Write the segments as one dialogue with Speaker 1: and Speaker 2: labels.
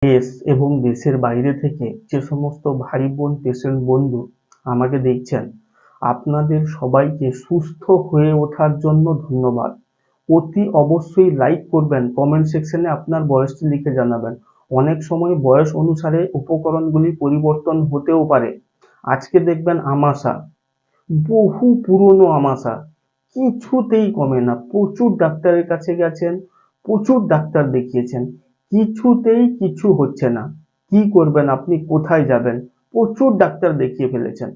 Speaker 1: দেশ এবং দেশের বাইরে থেকে যে সমস্ত ভাই বোন পেশেন্ট বন্ধু আমাকে দেখছেন, আপনাদের সবাইকে সুস্থ হয়ে ওঠার জন্য ধন্যবাদ। অতি অবশ্যই লাইক করবেন, কমেন্ট সেকশনে আপনার বয়সটি লিখে জানাবেন। অনেক সময় বয়স অনুসারে উপকরণগুলি পরিবর্তন হতেও পারে। আজকে দেখবেন আমাশা, বহু পুরনো আমাশা, কিছুতেই কমে না। প্রচুর ডাক্তারের কাছে গেছেন, প্রচুর ডাক্তার দেখিয়েছেন, কিছুতেই কিছু হচ্ছে না। কি করবেন আপনি, কোথায় যাবেন? প্রচুর ডাক্তার দেখিয়ে ফেলেছেন।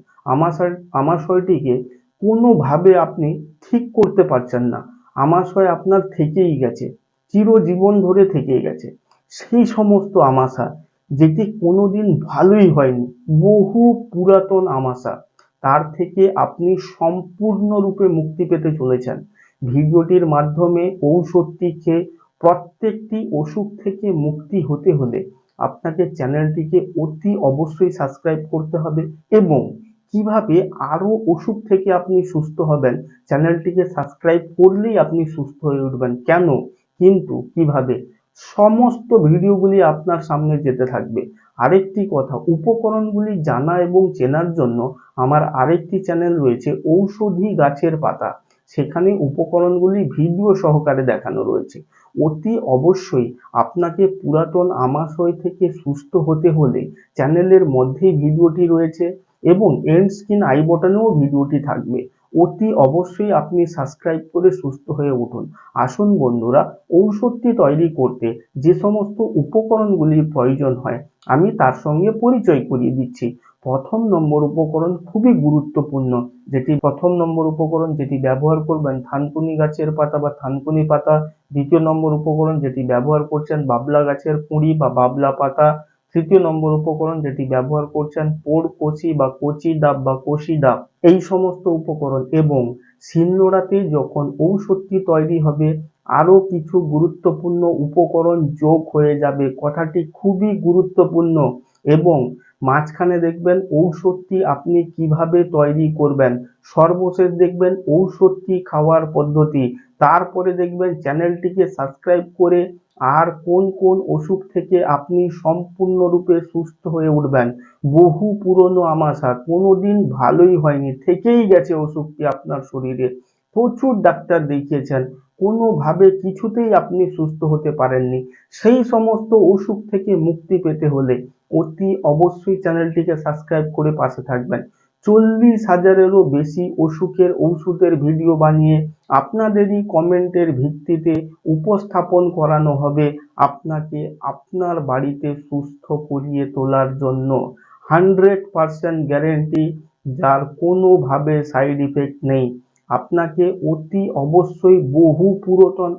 Speaker 1: আমাশয়টিকে কোনোভাবে আপনি ঠিক করতে পারছেন না। আমাশয় আপনার থেকেই গেছে, চিরজীবন ধরে থেকেই গেছে। সেই সমস্ত আমাশা যেটি কোনোদিন ভালোই হয়নি, বহু পুরাতন আমাশা, তার থেকে আপনি সম্পূর্ণরূপে মুক্তি পেতে চলেছেন। ভিডিওটির মাধ্যমে ঔষধটি খেয়ে প্রত্যেকটি অসুখ থেকে মুক্তি হতে হলে আপনাকে চ্যানেলটিকে অতি অবশ্যই সাবস্ক্রাইব করতে হবে। এবং কিভাবে আরো অসুখ থেকে আপনি সুস্থ হবেন, চ্যানেলটিকে সাবস্ক্রাইব করলেই আপনি সুস্থ হয়ে উঠবেন। কেন, কিন্তু কিভাবে, সমস্ত ভিডিওগুলি আপনার সামনে যেতে থাকবে। আরেকটি কথা, উপকরণগুলি জানা এবং চেনার জন্য আমার আরেকটি চ্যানেল রয়েছে, ঔষধি গাছের পাতা। সেখানে উপকরণগুলি ভিডিও সহকারে দেখানো রয়েছে। অতি অবশ্যই আপনাকে পুরাতন আমাশয় থেকে সুস্থ হতে হলে চ্যানেলের মধ্যেই ভিডিওটি রয়েছে এবং এন্ড স্ক্রিন আই বটনেও ভিডিওটি থাকবে। অতি অবশ্যই আপনি সাবস্ক্রাইব করে সুস্থ হয়ে উঠুন। আসুন বন্ধুরা, ঔষধটি তৈরি করতে যে সমস্ত উপকরণগুলির প্রয়োজন হয় আমি তার সঙ্গে পরিচয় করিয়ে দিচ্ছি। প্রথম নম্বর উপকরণ খুবই গুরুত্বপূর্ণ, প্রথম নম্বর উপকরণ যেটি ব্যবহার করবেন থানকুনি গাছের পাতা বা থানকুনি পাতা। দ্বিতীয় নম্বর উপকরণ যেটি ব্যবহার করছেন বাবলা গাছের কুঁড়ি বা বাবলা পাতা। তৃতীয় নম্বর উপকরণ যেটি ব্যবহার করছেন পোড় কচি বা কচি ডাব বা কষি ডাব। এই সমস্ত উপকরণ এবং শিলনোড়াতে যখন ঔষধটি তৈরি হবে আরো কিছু গুরুত্বপূর্ণ উপকরণ যোগ হয়ে যাবে। কথাটি খুবই গুরুত্বপূর্ণ। এবং মাঝখানে দেখবেন ঔষধটি আপনি কিভাবে তৈরি করবেন, সর্বশেষ দেখবেন ঔষধটি খাওয়ার পদ্ধতি, তারপরে দেখবেন চ্যানেলটিকে সাবস্ক্রাইব করে আর কোন কোন অসুখ থেকে আপনি সম্পূর্ণরূপে সুস্থ হয়ে উঠবেন। বহু পুরনো আমাশা কোনোদিন ভালোই হয়নি, থেকেই গেছে অসুখটি আপনার শরীরে, প্রচুর ডাক্তার দেখিয়েছেন, কোনোভাবে কিছুতেই আপনি সুস্থ হতে পারেননি। সেই সমস্ত অসুখ থেকে মুক্তি পেতে হলে অতি অবশ্যই চ্যানেলটিকে সাবস্ক্রাইব করে পাশে থাকবেন। 40,000-এরও বেশি অসুখের ঔষধের ভিডিও বানিয়ে আপনাদেরই কমেন্টের ভিত্তিতে উপস্থাপন করানো হবে আপনাকে আপনার বাড়িতে সুস্থ করিয়ে তোলার জন্য। 100% গ্যারেন্টি, যার কোনোভাবে সাইড ইফেক্ট নেই। আপনাকে অতি অবশ্যই বহু পুরাতন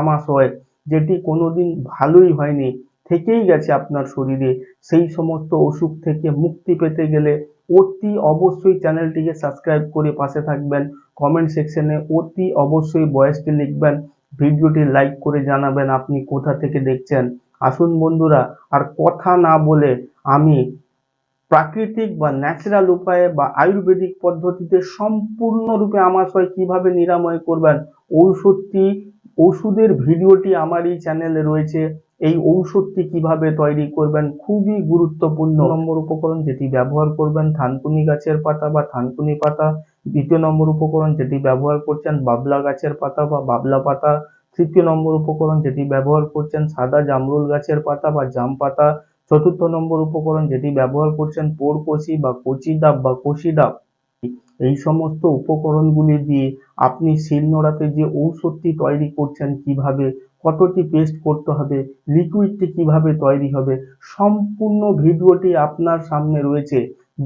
Speaker 1: আমাশয় যেটি কোনোদিন ভালোই হয়নি, থেকেই গেছে আপনার শরীরে, সেই সমস্ত অসুখ থেকে মুক্তি পেতে গেলে অতি অবশ্যই চ্যানেলটিকে সাবস্ক্রাইব করে পাশে থাকবেন। কমেন্ট সেকশনে অতি অবশ্যই বয়সটি লিখবেন, ভিডিওটি লাইক করে জানাবেন আপনি কোথা থেকে দেখছেন। আসুন বন্ধুরা, আর কথা না বলে আমি প্রাকৃতিক বা ন্যাচারাল উপায়ে বা আয়ুর্বেদিক পদ্ধতিতে সম্পূর্ণরূপে আমাশয় কিভাবে নিরাময় করবেন, ঔষধটি ওষুধের ভিডিওটি আমার এই চ্যানেলে রয়েছে। এই ঔষধটি কিভাবে তৈরি করবেন খুবই গুরুত্বপূর্ণ। নম্বর উপকরণ যেটি ব্যবহার করবেন থানকুনি গাছের পাতা বা থানকুনি পাতা। দ্বিতীয় নম্বর উপকরণ যেটি ব্যবহার করছেন বাবলা গাছের পাতা বা বাবলা পাতা। তৃতীয় নম্বর উপকরণ যেটি ব্যবহার করছেন সাদা জামরুল গাছের পাতা বা জাম পাতা। চতুর্থ নম্বর উপকরণ যেটি ব্যবহার করছেন পোড় কচি বা কচি ডাব বা কষি ডাব। এই সমস্ত উপকরণগুলি দিয়ে আপনি শিলনোড়াতে যে ঔষধটি তৈরি করছেন কিভাবে, কতটি পেস্ট করতে হবে, লিকুইডটি কিভাবে তৈরি হবে, সম্পূর্ণ ভিডিওটি আপনার সামনে রয়েছে।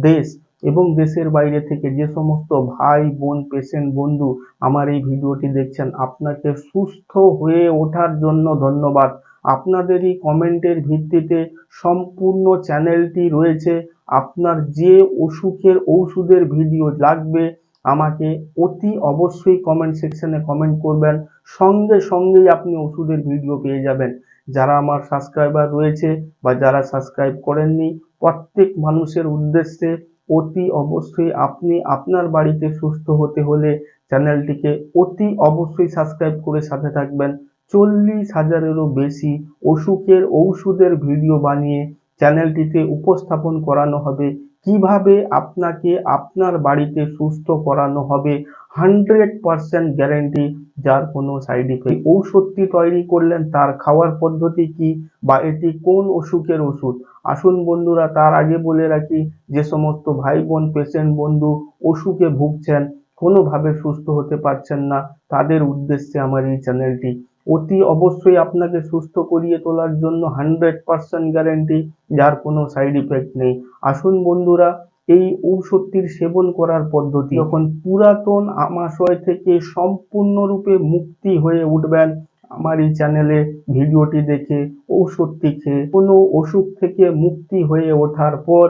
Speaker 1: দেশ এবং দেশের বাইরে থেকে যে সমস্ত ভাই বোন পেশেন্ট বন্ধু আমার এই ভিডিওটি দেখছেন, আপনাকে সুস্থ হয়ে ওঠার জন্য ধন্যবাদ। আপনাদেরই কমেন্টের ভিত্তিতে সম্পূর্ণ চ্যানেলটি রয়েছে। আপনার যে অসুখের ঔষধের ভিডিও লাগবে আমাকে অতি অবশ্যই কমেন্ট সেকশনে কমেন্ট করবেন, সঙ্গে সঙ্গেই আপনি ওষুধের ভিডিও পেয়ে যাবেন। যারা আমার সাবস্ক্রাইবার রয়েছে বা যারা সাবস্ক্রাইব করেননি, প্রত্যেক মানুষের উদ্দেশ্যে অতি অবশ্যই আপনি আপনার বাড়িতে সুস্থ হতে হলে চ্যানেলটিকে অতি অবশ্যই সাবস্ক্রাইব করে সাথে থাকবেন। 40,000-এরও বেশি অসুখের ঔষধের ভিডিও বানিয়ে চ্যানেলটিতে উপস্থাপন করানো হবে। কিভাবে আপনাকে আপনার বাড়িতে সুস্থ করানো হবে 100% গ্যারেন্টি, যার কোনো সাইড ইফেক্ট। ঔষধটি তৈরি করলেন তার খাওয়ার পদ্ধতি কি বা এটি কোন অসুখের ওষুধ, আসুন বন্ধুরা তার আগে বলে রাখি, যে সমস্ত ভাই বোন পেশেন্ট বন্ধু অসুখে ভুগছেন, কোনোভাবে সুস্থ হতে পারছেন না, তাদের উদ্দেশ্যে আমার এই চ্যানেলটি। অতি অবশ্যই আপনাকে সুস্থ করিয়ে তোলার জন্য 100% গ্যারেন্টি, যার কোনো সাইড ইফেক্ট নেই। আসুন বন্ধুরা, এই ঔষধটির সেবন করার পদ্ধতি, যখন পুরাতন আমাশয় থেকে সম্পূর্ণরূপে মুক্তি হয়ে উঠবেন আমার এই চ্যানেলে ভিডিওটি দেখে, ঔষধটি খেয়ে কোনো অসুখ থেকে মুক্তি হয়ে ওঠার পর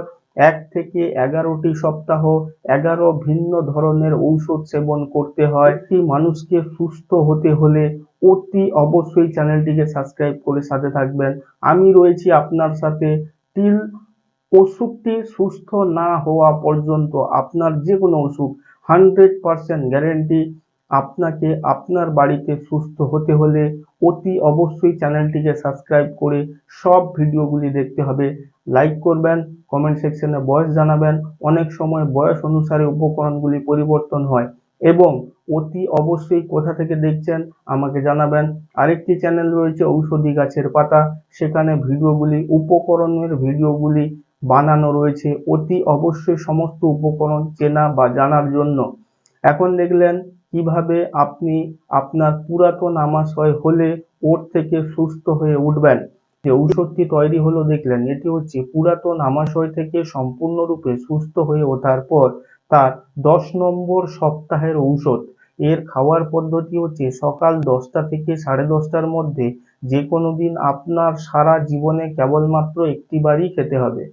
Speaker 1: 1 থেকে 11টি সপ্তাহ 11 ভিন্ন ধরনের ঔষধ সেবন করতে হয়। একটি মানুষকে সুস্থ হতে হলে অতি অবশ্যই চ্যানেলটিকে সাবস্ক্রাইব করে সাথে থাকবেন। আমি রয়েছি আপনার সাথে টিল অসুখটি সুস্থ না হওয়া পর্যন্ত। আপনার যে কোনো অসুখ 100% গ্যারেন্টি। আপনাকে আপনার বাড়িতে সুস্থ হতে হলে অতি অবশ্যই চ্যানেলটিকে সাবস্ক্রাইব করে সব ভিডিওগুলি দেখতে হবে। লাইক করবেন, কমেন্ট সেকশনে বয়স জানাবেন, অনেক সময় বয়স অনুসারে উপকরণগুলি পরিবর্তন হয়, এবং অতি অবশ্যই কোথা থেকে দেখছেন আমাকে জানাবেন। আরেকটি চ্যানেল রয়েছে ঔষধি গাছের পাতা, সেখানে ভিডিওগুলি উপকরণের ভিডিওগুলি বানানো রয়েছে অতি অবশ্যই সমস্ত উপকরণ চেনা বা জানার জন্য। এখন দেখলেন কিভাবে আপনি আপনার পুরাতন আমাশয় হলে ওর থেকে সুস্থ হয়ে উঠবেন। যে ঔষধটি তৈরি হলো দেখলেন, এটি হচ্ছে পুরাতন আমাশয় থেকে সম্পূর্ণরূপে সুস্থ হয়ে ওঠার পর তার 10 নম্বর সপ্তাহের ঔষধ। এর খাওয়ার পদ্ধতি হচ্ছে সকাল 10টা থেকে 10:30টার মধ্যে যে কোনো দিন আপনার সারা জীবনে কেবলমাত্র একটি বারই খেতে হবে,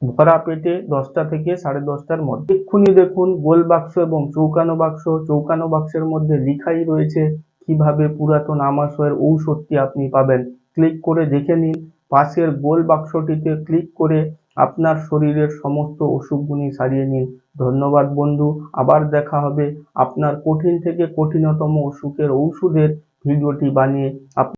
Speaker 1: ভরা পেটে 10টা থেকে 10:30টার মধ্যে। এক্ষুনি দেখুন গোল বাক্স এবং চৌকানো বাক্স, চৌকানো বাক্সের মধ্যে লেখাই রয়েছে কিভাবে পুরাতন আমাশয়ের ঔষধটি আপনি পাবেন। ক্লিক করে দেখে নিন। পাশের গোল বাক্সটিতে ক্লিক করে আপনার শরীরের সমস্ত অসুখগুলি সারিয়ে নিন। ধন্যবাদ বন্ধু, আবার দেখা হবে আপনার কঠিন থেকে কঠিনতম অসুখের ঔষধের ভিডিওটি বানিয়ে।